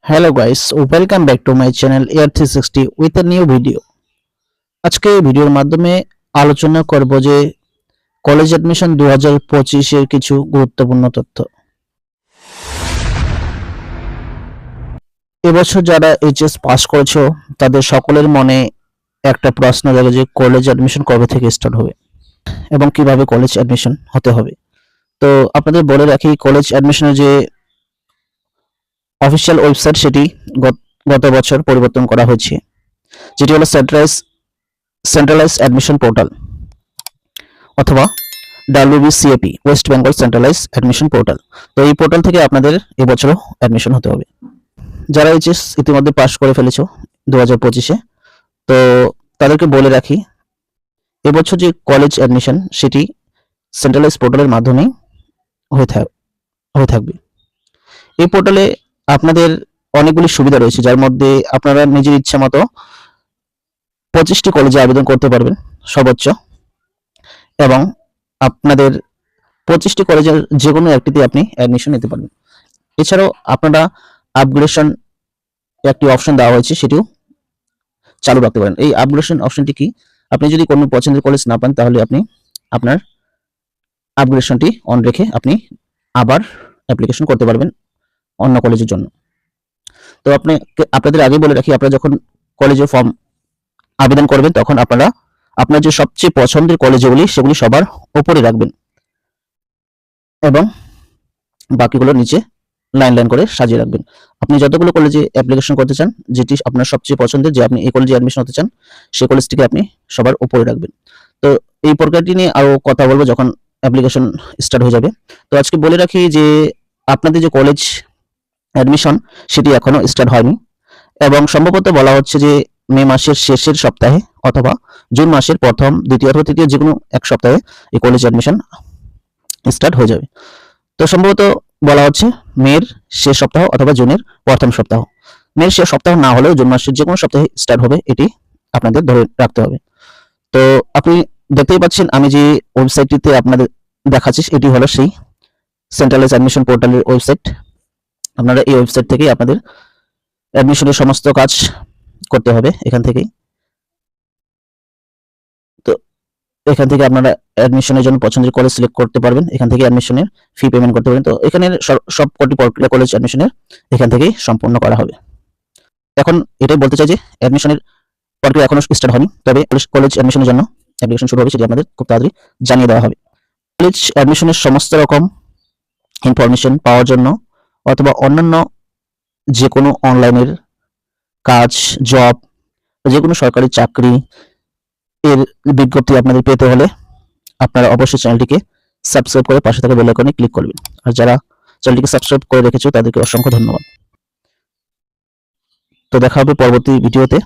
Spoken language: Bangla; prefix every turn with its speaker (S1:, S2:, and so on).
S1: Hello guys, welcome back to my channel Air 360 with a new video. আজকে ভিডিওর মাধ্যমে আলোচনা করব যে কলেজ অ্যাডমিশন 2025 এর কিছু গুরুত্বপূর্ণ তথ্য। এবছর যারা এইচএস পাস করেছো তাদের সকলের মনে একটা প্রশ্ন জাগে যে কলেজ অ্যাডমিশন কবে থেকে স্টার্ট হবে এবং কিভাবে কলেজ অ্যাডমিশন হতে হবে। তো আপনাদের বলে রাখি, কলেজ অ্যাডমিশনের যে অফিসিয়াল ওয়েবসাইট সেটি গত বছর পরিবর্তন করা হয়েছে, যেটি হলো সেন্ট্রালাইজ অ্যাডমিশন পোর্টাল অথবা WBCAP, West Bengal centralise admission portal. তো এই পোর্টাল থেকে আপনাদের এবছরও অ্যাডমিশন হতে হবে। যারা এইচএস ইতিমধ্যে পাস করে ফেলেছো 2025-এ, তো তাদেরকে বলে রাখি এবছর যে কলেজ অ্যাডমিশন সেটি সেন্ট্রালাইজ পোর্টালের মাধ্যমেই হয়ে থাকবে। এই পোর্টালে আপনাদের অনেকগুলি সুবিধা রয়েছে, যার মধ্যে আপনারা নিজের ইচ্ছা মতো 25টি কলেজে আবেদন করতে পারবেন সর্বোচ্চ, এবং আপনাদের 25টি কলেজের যে কোনো একটিতে আপনি অ্যাডমিশন নিতে পারবেন। এছাড়াও আপনারা আপগ্রেডেশন একটি অপশন দেওয়া হয়েছে, সেটিও চালু রাখতে পারেন। এই আপগ্রেডেশন অপশনটি কি? আপনি যদি কোনো পছন্দের কলেজ না পান তাহলে আপনি আপনার আপগ্রেডেশনটি অন রেখে আপনি আবার অ্যাপ্লিকেশন করতে পারবেন অন্য কলেজের জন্য। তো আপনাদের আগে বলে রাখি, আপনারা যখন কলেজে ফর্ম আবেদন করবেন তখন আপনারা আপনার যে সবচেয়ে পছন্দের কলেজগুলি সেগুলি সবার উপরে রাখবেন এবং বাকিগুলো নিচে লাইন লাইন করে সাজিয়ে রাখবেন। আপনি যতগুলো কলেজে অ্যাপ্লিকেশন করতে চান, যেটি আপনার সবচেয়ে পছন্দের, যে আপনি এই কলেজে অ্যাডমিশন হতে চান, সেই কলেজটিকে আপনি সবার উপরে রাখবেন। তো এই প্রক্রিয়াটি নিয়ে আরো কথা বলবো যখন অ্যাপ্লিকেশন স্টার্ট হয়ে যাবে। তো আজকে বলে রাখি যে আপনাদের যে কলেজ অ্যাডমিশন সেটি এখনো স্টার্ট হয়নি, এবং সম্ভবত বলা হচ্ছে যে মে মাসের শেষের সপ্তাহে অথবা জুন মাসের প্রথম, দ্বিতীয় অথবা তৃতীয় যে কোনো এক সপ্তাহে এই কলেজ অ্যাডমিশন স্টার্ট হয়ে যাবে। তো সম্ভবত বলা হচ্ছে মের শেষ সপ্তাহ অথবা জুনের প্রথম সপ্তাহ। মের শেষ সপ্তাহ না হলেও জুন মাসের যে কোনো সপ্তাহে স্টার্ট হবে, এটি আপনাদের ধরে রাখতে হবে। তো আপনি দেখতেই পাচ্ছেন আমি যে ওয়েবসাইটটিতে আপনাদের দেখাচ্ছি এটি হলো সেই সেন্ট্রালাইজ অ্যাডমিশন পোর্টালের ওয়েবসাইট। আপনারা এই ওয়েবসাইট থেকেই আপনাদের অ্যাডমিশনের সমস্ত কাজ করতে হবে এখান থেকেই। তো এখান থেকে আপনারা অ্যাডমিশনের জন্য পছন্দের কলেজ সিলেক্ট করতে পারবেন, এখান থেকে অ্যাডমিশনের ফি পেমেন্ট করতে পারবেন। তো এখানে সবকটি প্রক্রিয়া কলেজ অ্যাডমিশনের এখান থেকেই সম্পূর্ণ করা হবে। এখন এটাই বলতে চাই যে অ্যাডমিশনের প্রক্রিয়া এখনো স্টার্ট হয়নি, তবে কলেজ অ্যাডমিশনের জন্য অ্যাপ্লিকেশন শুরু হবে, সেটি আপনাদের খুব তাড়াতাড়ি জানিয়ে দেওয়া হবে। কলেজ অ্যাডমিশনের সমস্ত রকম ইনফরমেশন পাওয়ার জন্য অথবা অন্যান্য যে কোনো অনলাইনের কাজ, জব, যে কোনো সরকারি চাকরি এর বিজ্ঞপ্তি আপনাদের পেতে হলে আপনারা অবশ্যই চ্যানেলটিকে সাবস্ক্রাইব করে পাশে থাকা বেল আইকনে ক্লিক করবেন। আর যারা চ্যানেলটিকে সাবস্ক্রাইব করে রেখেছো তাদেরকে অসংখ্য ধন্যবাদ। তো দেখা হবে পরবর্তী ভিডিওতে।